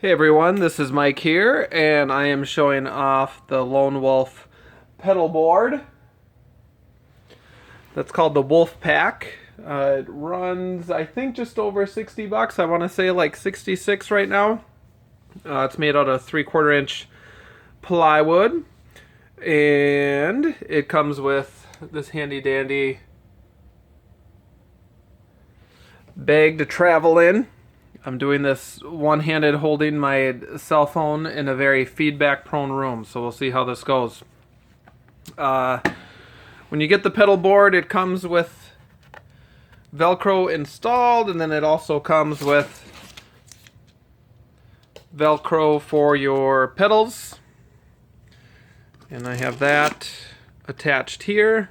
Hey everyone, this is Mike here, and I am showing off the Lone Wolf pedal board. That's called the Wolf Pack. It runs, I think, just over 60 bucks. I want to say like 66 right now. It's made out of 3/4 inch plywood, and it comes with this handy dandy bag to travel in. I'm doing this one-handed holding my cell phone in a very feedback-prone room, so we'll see how this goes. When you get the pedal board, it comes with Velcro installed, and then it also comes with Velcro for your pedals. And I have that attached here.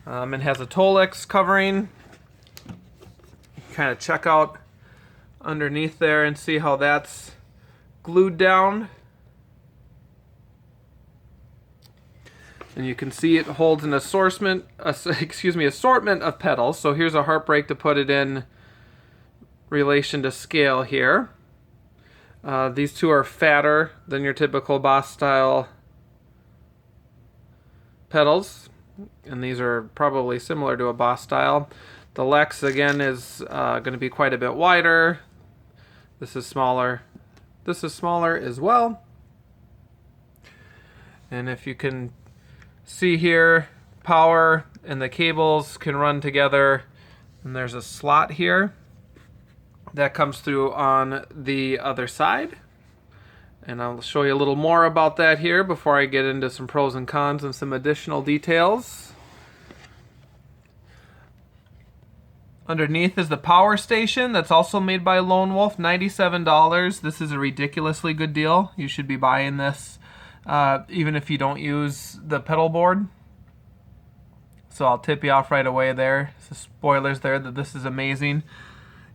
It has a Tolex covering. Kind of check out underneath there and see how that's glued down. And you can see it holds an assortment of pedals. So here's a heartbreak to put it in relation to scale here. These two are fatter than your typical Boss style pedals, and these are probably similar to a Boss style. The Lex again is going to be quite a bit wider. This is smaller. This is smaller as well. And if you can see here, power and the cables can run together. And there's a slot here that comes through on the other side. And I'll show you a little more about that here before I get into some pros and cons and some additional details. Underneath is the power station that's also made by Lone Wolf, $97. This is a ridiculously good deal. You should be buying this even if you don't use the pedal board. So I'll tip you off right away there. So spoilers there that this is amazing.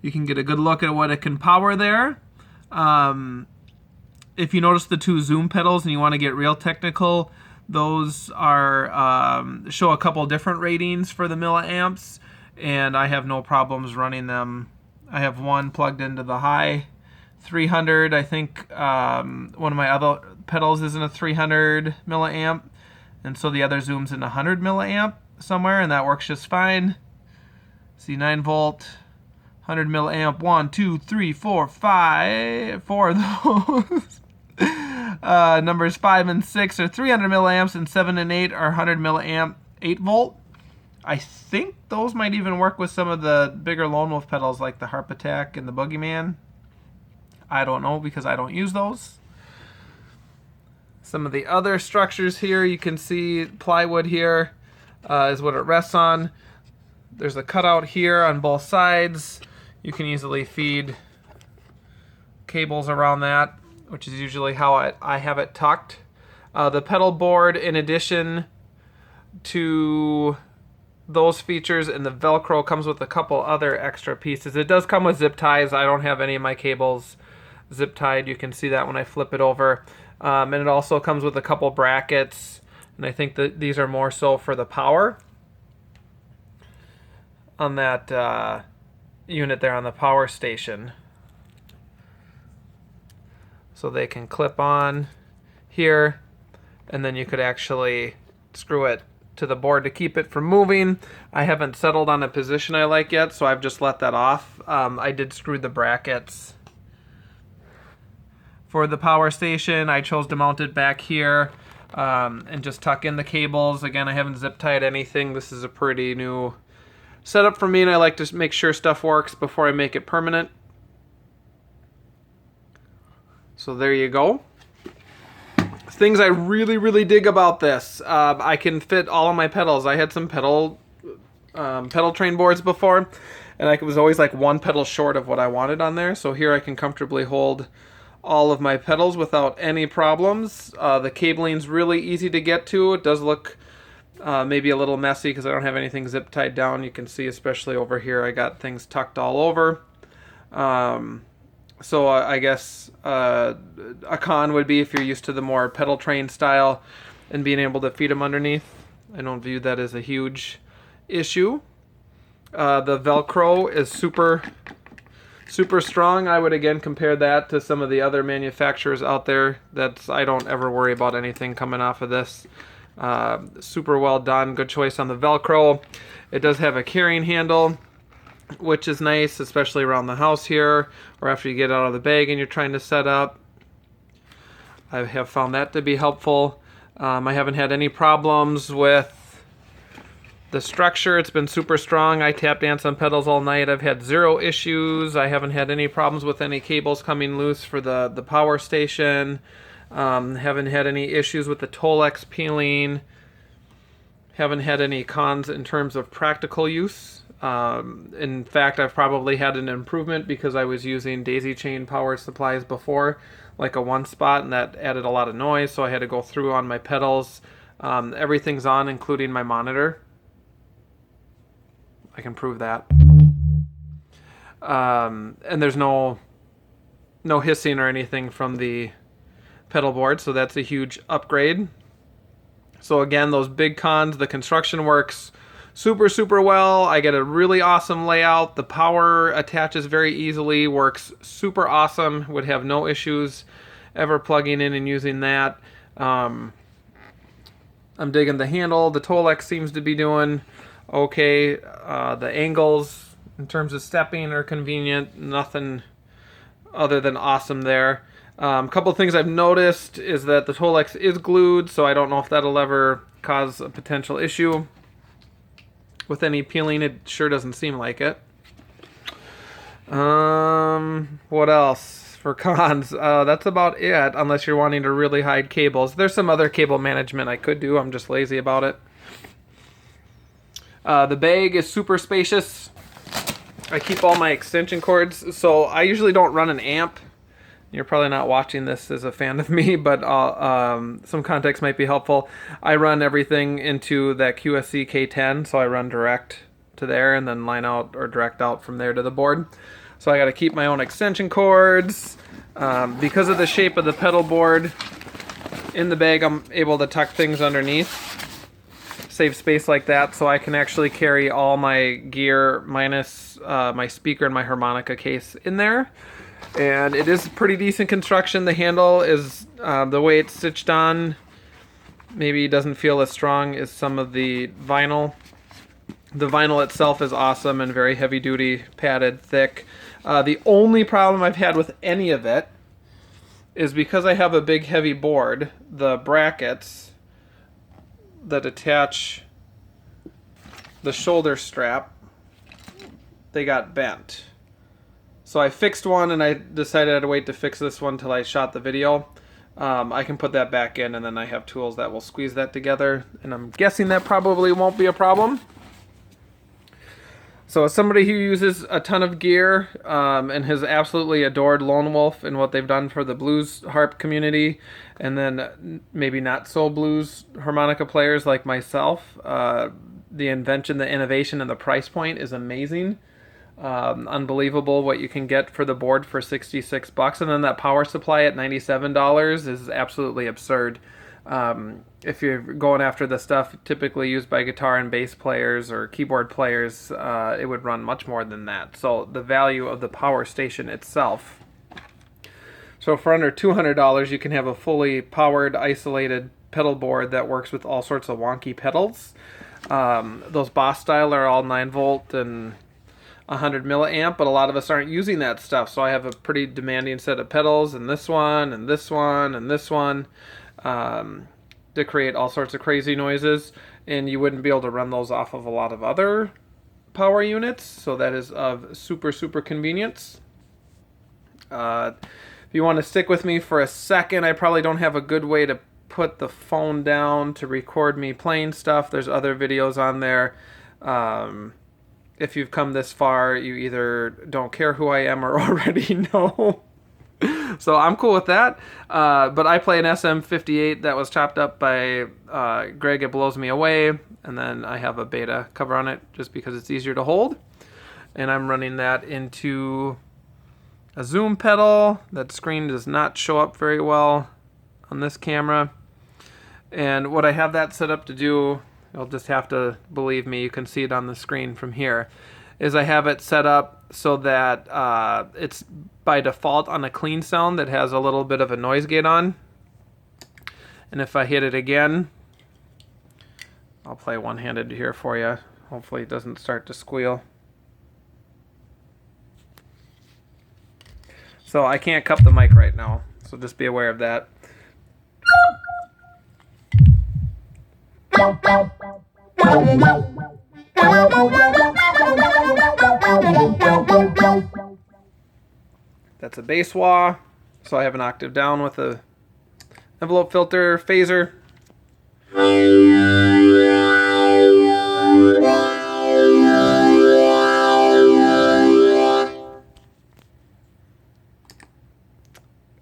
You can get a good look at what it can power there. If you notice the two zoom pedals and you want to get real technical, those are show a couple different ratings for the milliamps. And I have no problems running them. I have one plugged into the high 300. I think one of my other pedals is in a 300 milliamp, and so the other zooms in 100 milliamp somewhere, and that works just fine. See, 9 volt, 100 milliamp, 1, 2, 3, 4, 5, 4 of those. Numbers 5 and 6 are 300 milliamps, and 7 and 8 are 100 milliamp, 8 volt. I think those might even work with some of the bigger Lone Wolf pedals like the Harp Attack and the Boogeyman. I don't know because I don't use those. Some of the other structures here, you can see plywood here is what it rests on. There's a cutout here on both sides. You can easily feed cables around that, which is usually how I have it tucked. The pedal board, in addition to those features and the Velcro, comes with a couple other extra pieces. It does come with zip ties. I don't have any of my cables zip tied. You can see that when I flip it over. And it also comes with a couple brackets, and I think that these are more so for the power on that unit there on the power station. So they can clip on here, and then you could actually screw it to the board to keep it from moving. I haven't settled on a position I like yet, so I've just let that off. I did screw the brackets for the power station. I chose to mount it back here and just tuck in the cables. Again, I haven't zip tied anything. This is a pretty new setup for me, and I like to make sure stuff works before I make it permanent. So there you go. Things I really dig about this. I can fit all of my pedals. I had some pedal train boards before, and I was always like one pedal short of what I wanted on there. So here I can comfortably hold all of my pedals without any problems. The cabling's really easy to get to. It does look maybe a little messy because I don't have anything zip tied down. You can see, especially over here, I got things tucked all over. So I guess a con would be if you're used to the more pedal train style and being able to feed them underneath. I don't view that as a huge issue. The Velcro is super super strong. I would again compare that to some of the other manufacturers out there. I don't ever worry about anything coming off of this. Super well done. Good choice on the Velcro. It does have a carrying handle, which is nice, especially around the house here, or after you get out of the bag and you're trying to set up. I have found that to be helpful. I haven't had any problems with the structure. It's been super strong. I tap dance on pedals all night. I've had 0 issues. I haven't had any problems with any cables coming loose for the power station. Haven't had any issues with the Tolex peeling. Haven't had any cons in terms of practical use. In fact, I've probably had an improvement because I was using daisy chain power supplies before, like a one spot, and that added a lot of noise, so I had to go through on my pedals. Everything's on, including my monitor. I can prove that. And there's no hissing or anything from the pedal board, so that's a huge upgrade. So again, those big cons, the construction works super well. I get a really awesome layout. The power attaches very easily, works super awesome. Would have no issues ever plugging in and using that. I'm digging the handle. The Tolex seems to be doing okay. The angles in terms of stepping are convenient. Nothing other than awesome there. A couple of things I've noticed is that the Tolex is glued, so I don't know if that'll ever cause a potential issue with any peeling. It sure doesn't seem like it. What else for cons? That's about it, unless you're wanting to really hide cables. There's some other cable management I could do. I'm just lazy about it. The bag is super spacious. I keep all my extension cords, so I usually don't run an amp. You're probably not watching this as a fan of me, but some context might be helpful. I run everything into that QSC K10, so I run direct to there and then line out or direct out from there to the board. So I got to keep my own extension cords. Because of the shape of the pedal board in the bag, I'm able to tuck things underneath, save space like that, so I can actually carry all my gear minus my speaker and my harmonica case in there. And it is pretty decent construction. The handle is, the way it's stitched on, maybe doesn't feel as strong as some of the vinyl. The vinyl itself is awesome and very heavy duty, padded, thick. The only problem I've had with any of it is because I have a big heavy board, the brackets that attach the shoulder strap, they got bent. So I fixed one and I decided I'd wait to fix this one till I shot the video. I can put that back in and then I have tools that will squeeze that together, and I'm guessing that probably won't be a problem. So as somebody who uses a ton of gear and has absolutely adored Lone Wolf and what they've done for the blues harp community, and then maybe not so blues harmonica players like myself, the invention, the innovation, and the price point is amazing. Unbelievable what you can get for the board for $66, and then that power supply at $97 is absolutely absurd. If you're going after the stuff typically used by guitar and bass players or keyboard players, it would run much more than that. So the value of the power station itself. So for under $200, you can have a fully powered, isolated pedal board that works with all sorts of wonky pedals. Those Boss style are all 9 volt and 100 milliamp, but a lot of us aren't using that stuff. So I have a pretty demanding set of pedals, and this one, and this one, and this one, to create all sorts of crazy noises, and you wouldn't be able to run those off of a lot of other power units, so that is of super convenience. If you want to stick with me for a second, I probably don't have a good way to put the phone down to record me playing stuff. There's other videos on there. If you've come this far, you either don't care who I am or already know. So I'm cool with that. But I play an SM58 that was chopped up by Greg at Blows Me Away. And then I have a beta cover on it just because it's easier to hold. And I'm running that into a zoom pedal. That screen does not show up very well on this camera. And what I have that set up to do, you'll just have to believe me, you can see it on the screen from here, is I have it set up so that it's by default on a clean sound that has a little bit of a noise gate on. And if I hit it again, I'll play one-handed here for you. Hopefully it doesn't start to squeal. So I can't cup the mic right now, so just be aware of that. That's a bass wah, so I have an octave down with a envelope filter phaser.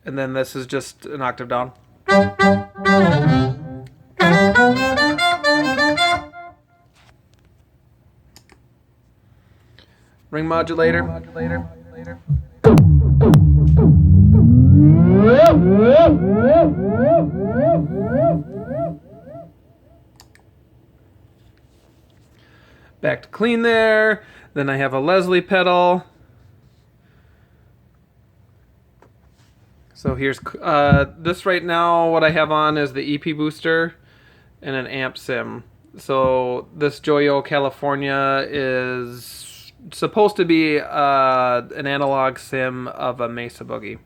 And then this is just an octave down. Ring modulator. Back to clean there. Then I have a Leslie pedal. So here's this right now. What I have on is the EP booster and an amp sim. So this Joyo California is supposed to be an analog sim of a Mesa Boogie.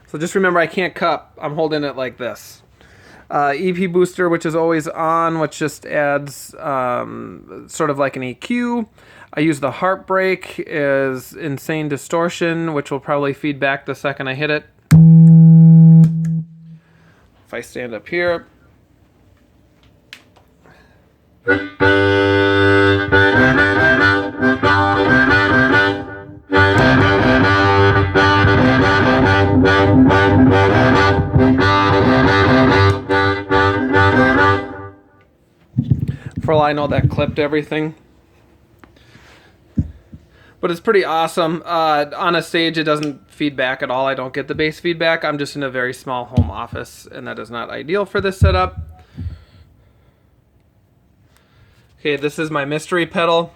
So just remember, I can't cup. I'm holding it like this. EP booster, which is always on, which just adds sort of like an EQ. I use the Heartbreak as insane distortion, which will probably feed back the second I hit it. If I stand up here. For all I know, that clipped everything. But it's pretty awesome. On a stage, it doesn't feed back at all. I don't get the bass feedback. I'm just in a very small home office, and that is not ideal for this setup. Okay, this is my mystery pedal.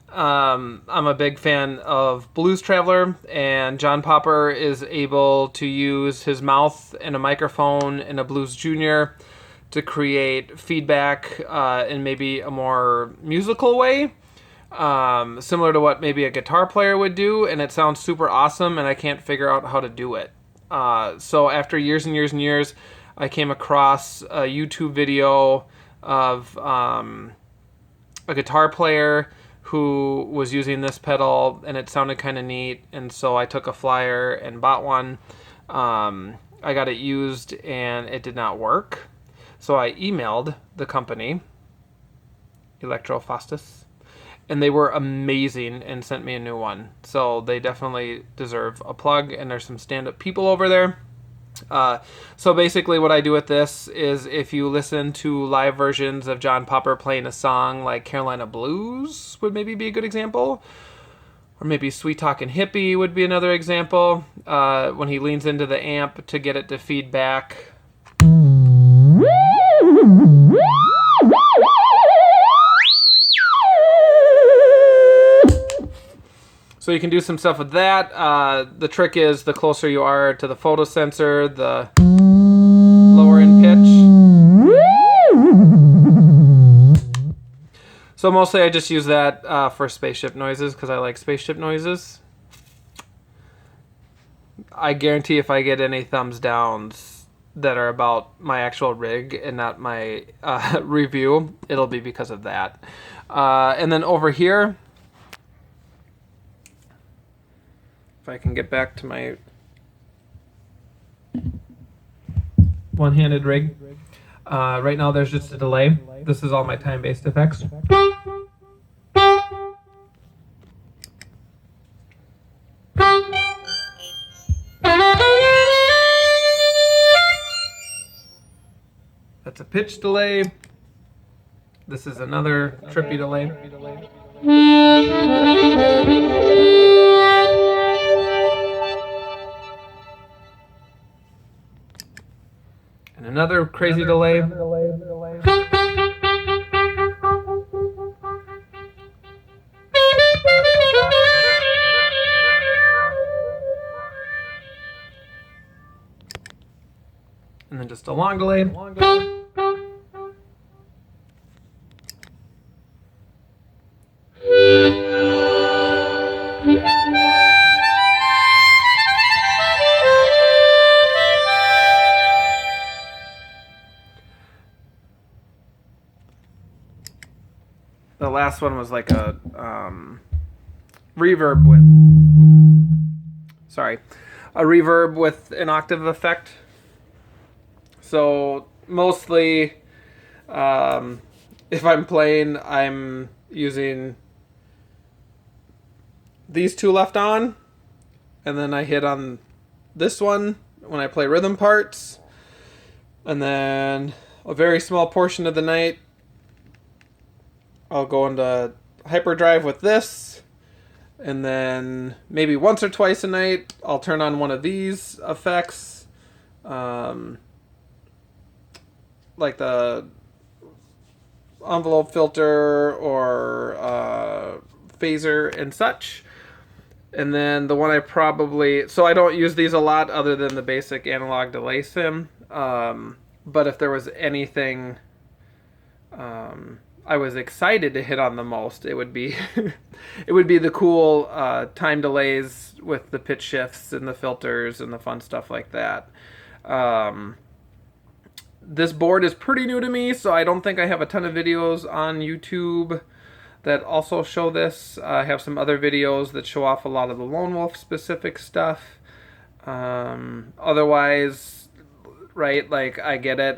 I'm a big fan of Blues Traveler, and John Popper is able to use his mouth and a microphone and a Blues Junior to create feedback in maybe a more musical way, similar to what maybe a guitar player would do, and it sounds super awesome, and I can't figure out how to do it. So after years and years and years, I came across a YouTube video of a guitar player who was using this pedal, and it sounded kind of neat, and so I took a flyer and bought one. I got it used, and it did not work. So I emailed the company, Electrofastus, and they were amazing and sent me a new one. So they definitely deserve a plug, and there's some stand-up people over there. So basically what I do with this is, if you listen to live versions of John Popper playing a song like Carolina Blues would maybe be a good example, or maybe Sweet Talkin' Hippie would be another example, when he leans into the amp to get it to feed back. So you can do some stuff with that. The trick is, the closer you are to the photo sensor, the lower in pitch. So mostly I just use that for spaceship noises, because I like spaceship noises. I guarantee if I get any thumbs downs that are about my actual rig and not my review, it'll be because of that. And then over here, if I can get back to my one-handed rig. Right now there's just a delay. This is all my time-based effects. That's a pitch delay. This is another trippy delay. And another crazy delay. And then just a long delay. The last one was like a reverb with, a reverb with an octave effect. So mostly, if I'm playing, I'm using these two left on, and then I hit on this one when I play rhythm parts, and then a very small portion of the night I'll go into hyperdrive with this, and then maybe once or twice a night I'll turn on one of these effects, like the envelope filter or phaser and such. And then the one I don't use these a lot other than the basic analog delay sim. But if there was anything I was excited to hit on the most, it would be it would be the cool time delays with the pitch shifts and the filters and the fun stuff like that. This board is pretty new to me, so I don't think I have a ton of videos on YouTube that also show this. I have some other videos that show off a lot of the Lone Wolf specific stuff. Otherwise, right, like, I get it.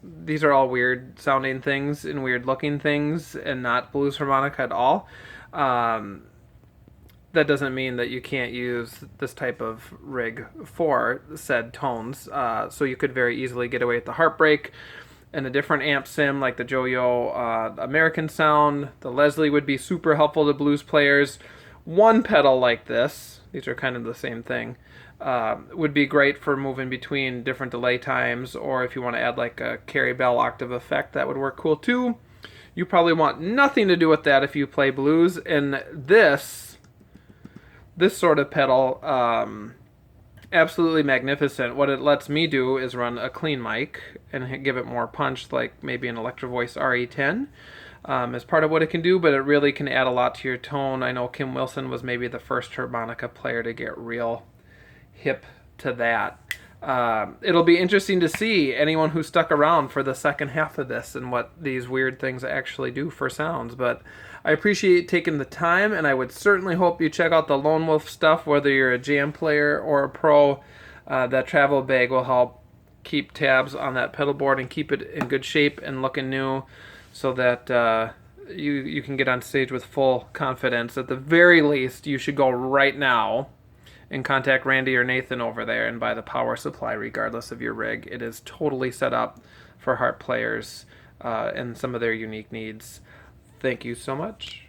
These are all weird sounding things and weird looking things and not blues harmonica at all. That doesn't mean that you can't use this type of rig for said tones. So you could very easily get away with the Heartbreak and a different amp sim like the Joyo American Sound. The Leslie would be super helpful to blues players. One pedal like this, these are kind of the same thing, would be great for moving between different delay times, or if you want to add like a Carrie Bell octave effect, that would work cool too. You probably want nothing to do with that if you play blues. And this sort of pedal, absolutely magnificent. What it lets me do is run a clean mic and give it more punch, like maybe an Electro Voice RE10 as part of what it can do, but it really can add a lot to your tone. I know Kim Wilson was maybe the first harmonica player to get real hip to that. It'll be interesting to see anyone who stuck around for the second half of this and what these weird things actually do for sounds. But I appreciate taking the time, and I would certainly hope you check out the Lone Wolf stuff, whether you're a jam player or a pro. That travel bag will help keep tabs on that pedal board and keep it in good shape and looking new, so that you can get on stage with full confidence. At the very least, you should go right now and contact Randy or Nathan over there and buy the power supply regardless of your rig. It is totally set up for harp players and some of their unique needs. Thank you so much.